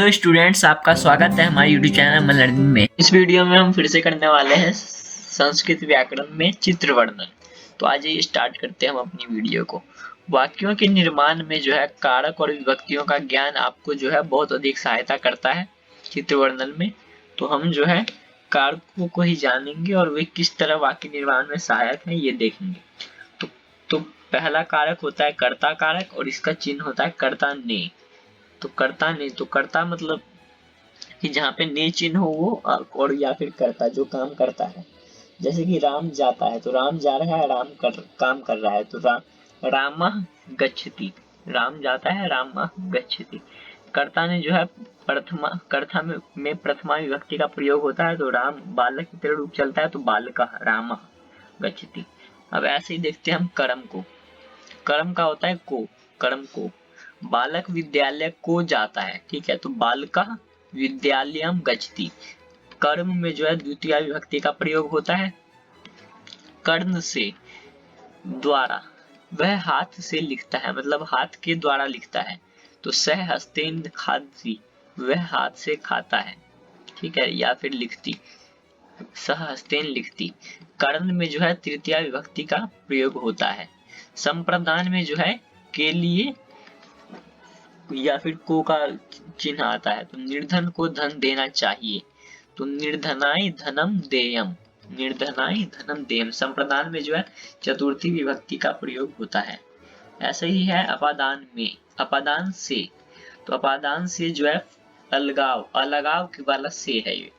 Hello students, आपका स्वागत है हमारे यूट्यूब चैनल मन लर्निंग में। इस वीडियो में हम फिर से करने वाले हैं संस्कृत व्याकरण में चित्र वर्णन। तो आज ये स्टार्ट करते हैं हम अपनी वीडियो को। वाक्यों के निर्माण में जो है कारक और विभक्तियों का ज्ञान आपको जो है बहुत अधिक सहायता करता है चित्र वर्णन में। तो हम जो है कारकों को ही जानेंगे और वे किस तरह वाक्य निर्माण में सहायक है ये देखेंगे। तो पहला कारक होता है कर्ता कारक और इसका चिन्ह होता है कर्ता ने। तो कर्ता ने, तो कर्ता मतलब कि जहाँ पे ने चिन्ह हो वो और या फिर कर्ता जो काम करता है। जैसे कि राम जाता है तो राम जा रहा है, काम कर रहा है तो रामः गच्छति, राम जाता है रामः गच्छति। कर्ता ने जो है कर्ता में प्रथमा विभक्ति का प्रयोग होता है तो राम बालक की तरह रूप चलता है तो बालकः रामः गच्छति। अब ऐसे ही देखते हैं हम कर्म को। कर्म का होता है को, कर्म को। बालक विद्यालय को जाता है, ठीक है, तो बालकः विद्यालयम गच्छति। कर्म में जो है द्वितीय विभक्ति का प्रयोग होता है। कर्ण से, द्वारा, वह हाथ से लिखता है मतलब हाथ के द्वारा लिखता है तो सह हस्तेन खादति, वह हाथ से खाता है, ठीक है, या फिर लिखती, सह हस्तेन लिखती। कर्ण में जो है तृतीय विभक्ति का प्रयोग होता है। संप्रदान में जो है के लिए या फिर को का चिन्ह आता है तो निर्धन को धन देना चाहिए तो निर्धनाय धनम देयम, निर्धनाय धनम देयम। संप्रदान में जो है चतुर्थी विभक्ति का प्रयोग होता है। ऐसे ही है अपादान में, अपादान से, तो अपादान से जो है अलगाव, अलगाव के वाला से है ये,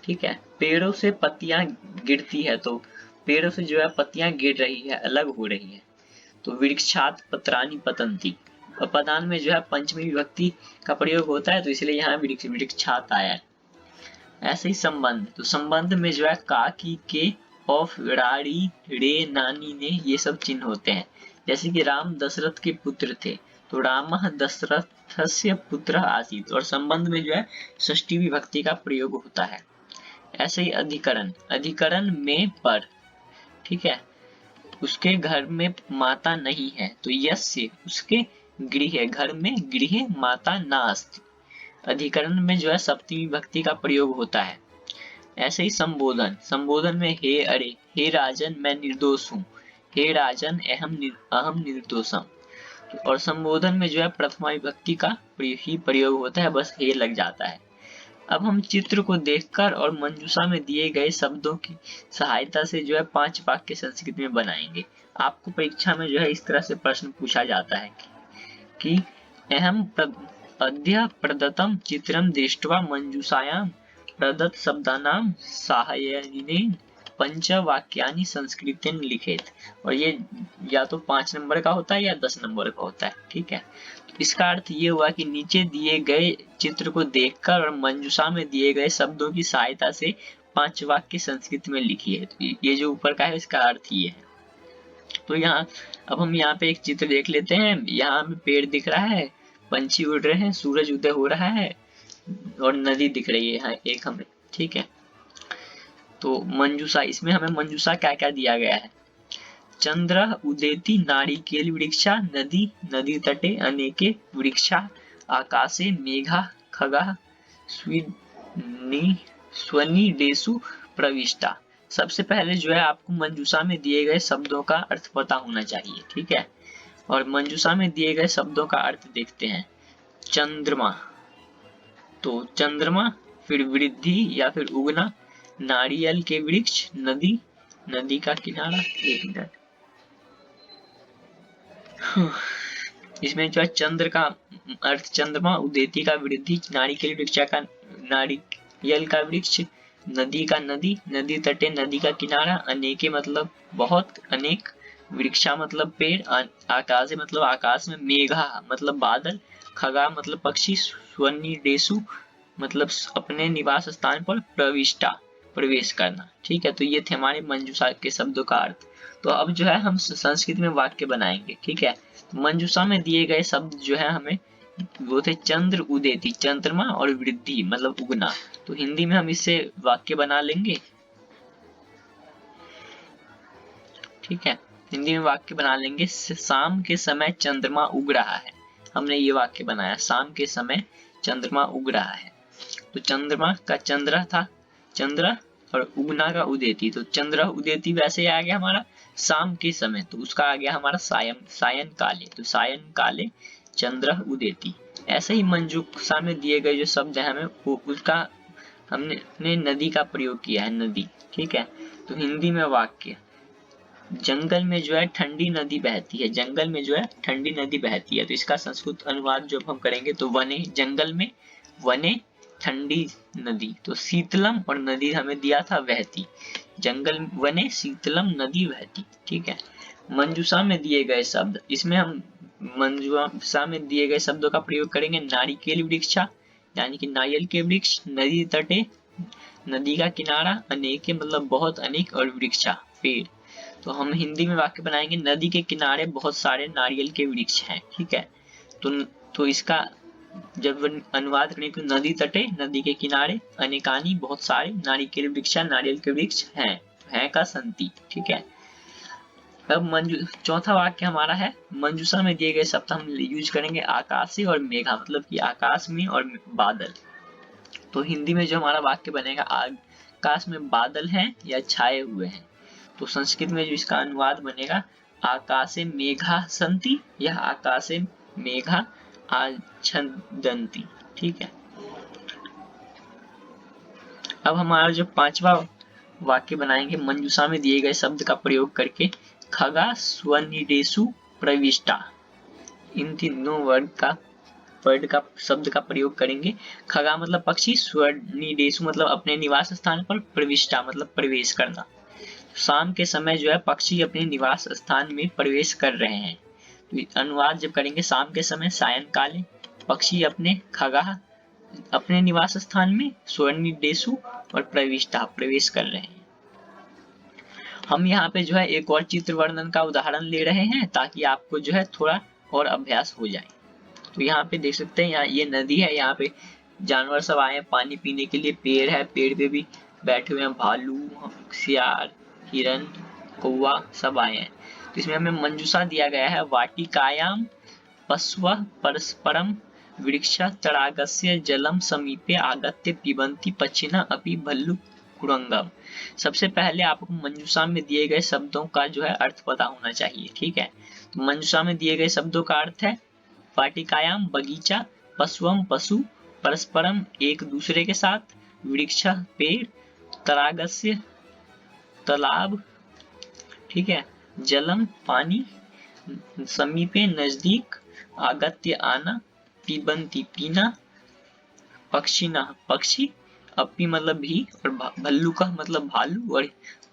ठीक है। पेड़ों से पत्तियां गिरती है तो पेड़ों से जो है पत्तियां गिर रही है, अलग हो रही है तो वृक्षात पत्राणि पतन्ति। अपादान में जो है पंचमी विभक्ति का प्रयोग होता है तो इसलिए यहाँ वृक्षात आया है। ऐसे ही संबंध, तो संबंध में जो है का, की, के, ऑफ, राड़ी, रे, नानी, ने, ये सब चिन्ह होते हैं। जैसे कि राम दशरथ के पुत्र थे तो रामः दशरथस्य पुत्रः आसीत्, और संबंध में जो है षष्ठी विभक्ति का प्रयोग होता है। ऐसे ही अधिकरण, अधिकरण में पर, ठीक है, उसके घर में माता नहीं है तो यस्य, उसके गृह, घर में गृह माता नास्ति। अधिकरण में जो है सप्तमी विभक्ति का प्रयोग होता है। ऐसे ही संबोधन, संबोधन में हे अरे, हे राजन मैं निर्दोष हूँ, हे राजन अहम निर्दोषम। और संबोधन में जो है प्रथमा विभक्ति का ही प्रयोग होता है, बस हे लग जाता है। अब हम चित्र को देखकर और मंजूषा में दिए गए शब्दों की सहायता से जो है 5 वाक्य संस्कृत में बनाएंगे। आपको परीक्षा में जो है इस तरह से प्रश्न पूछा जाता है कि अहम अद्य प्रदत्तम चित्रम दृष्ट्वा मंजूषायां प्रदत्त शब्दानां साहाय्येन पंच वाक्यानि संस्कृतेन लिखेत। और ये या तो 5 नंबर का होता है या 10 नंबर का होता है, ठीक है। इसका अर्थ ये हुआ कि नीचे दिए गए चित्र को देखकर और मंजूषा में दिए गए शब्दों की सहायता से 5 वाक्य संस्कृत में लिखिए। तो ये जो ऊपर का है इसका अर्थ ये है। तो यहाँ अब हम यहाँ पे एक चित्र देख लेते हैं। यहाँ पे पेड़ दिख रहा है, पंछी उड़ रहे हैं, सूरज उदय हो रहा है और नदी दिख रही है यहाँ एक हमें, ठीक है। तो मंजूषा, इसमें हमें मंजूषा क्या क्या दिया गया है। चंद्र उदेति नारिकेल वृक्षा, नदी नदी तटे अनेके वृक्षा, आकाशे मेघा खगा स्वनिडेषु प्रविष्टा। सबसे पहले जो है आपको मंजूषा में दिए गए शब्दों का अर्थ पता होना चाहिए, ठीक है। और मंजूषा में दिए गए शब्दों का अर्थ देखते हैं। चंद्रमा, तो चंद्रमा, फिर वृद्धि या फिर उगना, नारियल के वृक्ष, नदी नदी का किनारा, एक मिनट, इसमें जो है चंद्र का अर्थ चंद्रमा, उदेति का वृद्धि, नारिकेल वृक्ष का नारियल का वृक्ष, नदी का नदी, नदी तटे नदी का किनारा, अनेके मतलब बहुत, अनेक, वृक्षा मतलब पेड़, आकाश मतलब आकाश में, मेघा मतलब बादल, खगा मतलब पक्षी, स्वनिडेषु मतलब अपने निवास स्थान पर, प्रविष्टा प्रवेश करना, ठीक है। तो ये थे हमारे मंजूषा के शब्दों का अर्थ। तो अब जो है हम संस्कृत में वाक्य बनाएंगे, ठीक है। मंजूषा में दिए गए शब्द जो है हमें वो थे चंद्र उदेति, चंद्रमा, और वृद्धि मतलब उगना। तो हिंदी में हम इससे वाक्य बना लेंगे, ठीक है। हिंदी में वाक्य बना लेंगे। शाम के समय चंद्रमा उग रहा है, हमने ये वाक्य बनाया, शाम के समय चंद्रमा उग रहा है। तो चंद्रमा का चंद्र था चंद्र और उगना का उदेती, तो चंद्र उदेती वैसे आ गया हमारा शाम के समय, तो उसका आ गया हमारा सायं काले, तो सायं काले चंद्र उदेती। ऐसे ही मंजूषा में दिए गए जो शब्द है हमें उसका हमने नदी का प्रयोग किया है, नदी। ठीक है, तो हिंदी में वाक्य, जंगल में जो है ठंडी नदी बहती है, जंगल में जो है ठंडी नदी बहती है। तो इसका संस्कृत अनुवाद जब हम करेंगे तो वने, जंगल में वने ठंडी नदी, तो शीतलम और नदी हमें दिया था बहती, जंगल वने शीतलम नदी बहती। ठीक है, मंजूषा में दिए गए शब्द, इसमें हम मंजूषा में दिए गए शब्दों का प्रयोग करेंगे। नारिकेल वृक्षा यानी कि नारियल के वृक्ष, नदी तटे नदी का किनारा, अनेके मतलब बहुत, अनेक, और वृक्षा पेड़। तो हम हिंदी में वाक्य बनाएंगे, नदी के किनारे बहुत सारे नारियल के वृक्ष हैं। ठीक है, तो इसका जब अनुवाद करें तो नदी तटे नदी के किनारे अनेकानी बहुत सारे नारिकेल वृक्षा नारियल के वृक्ष हैं का संति। ठीक है, अब चौथा वाक्य हमारा है, मंजूषा में दिए गए शब्द हम यूज करेंगे आकाशी और मेघा, मतलब कि आकाश में और बादल। तो हिंदी में जो हमारा वाक्य बनेगा, आकाश में बादल हैं या छाए हुए हैं। तो संस्कृत में जो इसका अनुवाद बनेगा, आकाशे मेघा सन्ति या आकाशे मेघा आच्छादन्ति। ठीक है, अब हमारा जो पांचवा वाक्य बनाएंगे, मंजूषा में दिए गए शब्द का प्रयोग करके, खगा स्वनिडेषु प्रविष्टा। इन तीनों वर्ड का शब्द का प्रयोग करेंगे। खगा मतलब पक्षी, स्वनिडेषु मतलब अपने निवास स्थान पर, प्रविष्टा मतलब प्रवेश करना। शाम के समय जो है पक्षी अपने निवास स्थान में प्रवेश कर रहे हैं। तो अनुवाद जब करेंगे, शाम के समय सायंकाले पक्षी अपने खगा अपने निवास स्थान में, स्वनिडेषु और प्रविष्टा प्रवेश कर रहे हैं। हम यहाँ पे जो है एक और चित्र वर्णन का उदाहरण ले रहे हैं ताकि आपको जो है थोड़ा और अभ्यास हो जाए। तो यहाँ पे देख सकते हैं, यहाँ ये नदी है, यहाँ पे जानवर सब आए हैं पानी पीने के लिए, पेड़ है, पेड़ पे भी बैठे हुए हैं भालू, सियार, हिरन, कौवा सब आए हैं। तो इसमें हमें मंजूषा दिया गया है, वाटिकायाम पशवः परस्परम वृक्षा तडागस्य जलम समीपे आगत्य पिबन्ति पक्षिणः अपि भल्लुक कुरंगम। सबसे पहले आपको मंजूषा में दिए गए शब्दों का जो है अर्थ पता होना चाहिए। ठीक है, तो मंजूषा में दिए गए शब्दों का अर्थ है, वाटिकायाम बगीचा, पशुवम पशु, परस्परम एक दूसरे के साथ, वृक्षा पेड़, तडागस्य तालाब, ठीक है, जलम पानी, समीपे नजदीक, आगत्य आना, पिबन्ति पीना, पक्षिणः पक्षी, अपि मतलब भी, और भल्लुकः मतलब भालू, और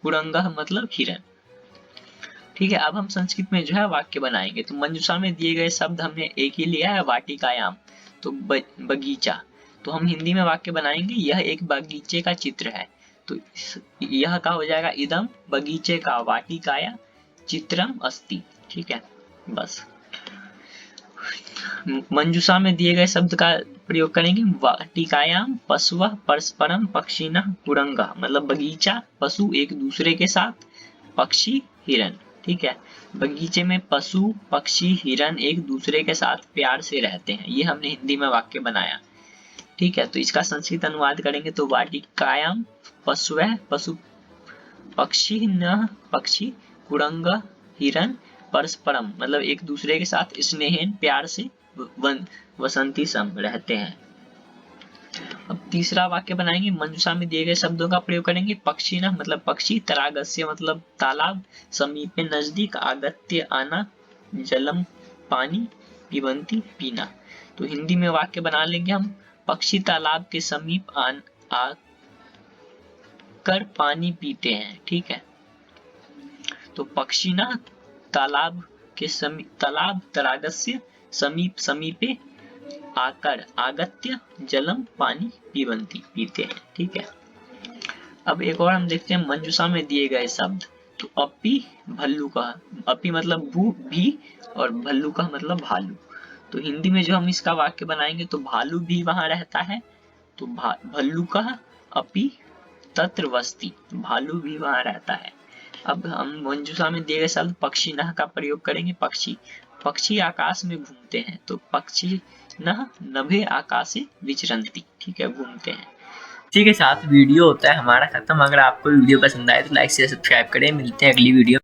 कुरंगः मतलब हिरन। ठीक है, अब हम संस्कृत में जो है वाक्य बनाएंगे। तो मंजूषा में दिए गए शब्द हमने एक ही लिया है, वाटिकायाम, तो बगीचा। तो हम हिंदी में वाक्य बनाएंगे, यह एक बगीचे का चित्र है। तो यह का हो जाएगा, इदम बगीचे का वाटिकाया चित्रम अस्ति। ठीक है, बस। मंजूषा में दिए गए शब्द का प्रयोग करेंगे, वाटिकायाम पशवः परस्परम पक्षिणः कुरंगः, मतलब बगीचा पशु एक दूसरे के साथ, पक्षी हिरन। ठीक है, बगीचे में पशु पक्षी हिरन एक दूसरे के साथ प्यार से रहते हैं। ये हमने हिंदी में वाक्य बनाया। ठीक है, तो इसका संस्कृत अनुवाद करेंगे तो, वाटिकायाम पशवः पशु पक्षिणः पक्षी, कुरंगः हिरन, परस्परम मतलब एक दूसरे के साथ स्नेहन प्यार से वसंती सम रहते हैं। अब तीसरा वाक्य बनाएंगे, मंजूषा में दिए गए शब्दों का प्रयोग करेंगे, पक्षिणः मतलब पक्षी, तडागस्य मतलब तालाब, समीपे नजदीक, आगत्य आना, जलम पानी, पिबन्ति पीना। तो हिंदी में वाक्य बना लेंगे हम, पक्षी तालाब के समीप आकर पानी पीते हैं। ठीक है, तो पक्षिणः तालाब के समीप, तालाब तडागस्य समीप समीपे, आकर आगत्य जलम पानी, पिबन्ति पीते हैं। ठीक है, अब एक और हम देखते हैं मंजूषा में दिए गए शब्द। तो अपि भल्लुकः, अपि मतलब भी, और भल्लुकः मतलब भालू। तो हिंदी में जो हम इसका वाक्य बनाएंगे तो, भालू भी वहां रहता है, तो भल्लुकः अपि तत्र वसति, भालू भी वहां रहता है। अब हम मंजूषा में दिए गए शब्द पक्षिणः का प्रयोग करेंगे, पक्षी, पक्षी आकाश में घूमते हैं, तो पक्षी न नभे आकाशे विचरंती। ठीक है, घूमते हैं। इसी के साथ वीडियो होता है हमारा खत्म। अगर आपको वीडियो पसंद आए तो लाइक शेयर सब्सक्राइब करें। मिलते हैं अगली वीडियो।